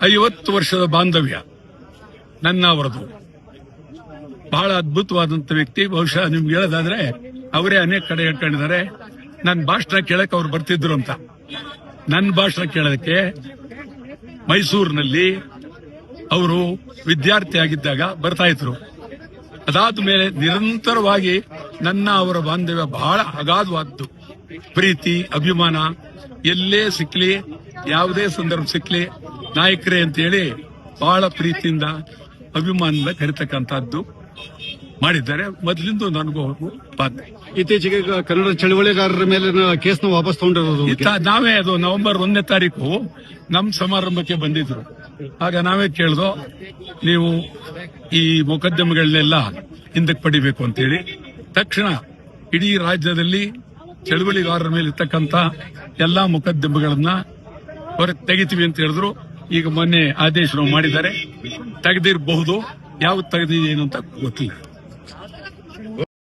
50 ವರ್ಷದ ಬಾಂಧವ್ಯ ನನ್ನ ಅವರದು. ಬಹಳ ಅದ್ಭುತವಾದಂತ ವ್ಯಕ್ತಿ. ಬಹುಶಃ ನಿಮ್ಗೆ ಹೇಳೋದಾದ್ರೆ ಅವರೇ ಅನೇಕ ಕಡೆ ಹೇಳ್ಕೊಂಡಿದ್ದಾರೆ, ನನ್ನ ಭಾಷಣ ಕೇಳಕ್ಕೆ ಅವ್ರು ಬರ್ತಿದ್ರು ಅಂತ. ನನ್ನ ಭಾಷಣ ಕೇಳೋದಕ್ಕೆ ಮೈಸೂರಿನಲ್ಲಿ ಅವರು ವಿದ್ಯಾರ್ಥಿ ಆಗಿದ್ದಾಗ ಬರ್ತಾ ಇದ್ರು. ಅದಾದ ಮೇಲೆ ನಿರಂತರವಾಗಿ ನನ್ನ ಅವರ ಬಾಂಧವ್ಯ ಬಹಳ ಅಗಾಧವಾದ್ದು. ಪ್ರೀತಿ, ಅಭಿಮಾನ ಎಲ್ಲೇ ಸಿಕ್ಲಿ, ಯಾವುದೇ ಸಂದರ್ಭ ಸಿಕ್ಲಿ, ನಾಯಕರೇ ಅಂತೇಳಿ ಬಹಳ ಪ್ರೀತಿಯಿಂದ ಅಭಿಮಾನದಿಂದ ಕರಿತಕ್ಕಂಥದ್ದು ಮಾಡಿದ್ದಾರೆ. ಮೊದಲಿಂದ ನನಗೂ ಬಾಧ್ಯ. ಇತ್ತೀಚೆಗೆ ಕನ್ನಡ ಚಳವಳಿಗಾರರ ಮೇಲಿನ ಕೇಸ್ನ ವಾಪಸ್ ತಗೊಂಡಿರೋದು ನಾವೇ. ಅದು ನವೆಂಬರ್ 1ನೇ ತಾರೀಕು ನಮ್ಮ ಸಮಾರಂಭಕ್ಕೆ ಬಂದಿದ್ರು. ಆಗ ನಾವೇ ಕೇಳ್ದೋ, ನೀವು ಈ ಮೊಕದ್ದಮೆಗಳನ್ನೆಲ್ಲ ಹಿಂದಕ್ಕೆ ಪಡಿಬೇಕು ಅಂತೇಳಿ. ತಕ್ಷಣ ಇಡೀ ರಾಜ್ಯದಲ್ಲಿ ಚಳವಳಿಗಾರರ ಮೇಲೆ ಇರ್ತಕ್ಕಂಥ ಎಲ್ಲಾ ಮೊಕದ್ದಮೆಗಳನ್ನ ಹೊರಗೆ ತೆಗಿತೀವಿ ಅಂತ ಹೇಳಿದ್ರು. ಈಗ ಮೊನ್ನೆ ಆದೇಶ ಮಾಡಿದ್ದಾರೆ, ತೆಗೆದಿರಬಹುದು. ಯಾವ್ದು ತೆಗೆದಿದೆ ಏನು ಅಂತ ಗೊತ್ತಿಲ್ಲ.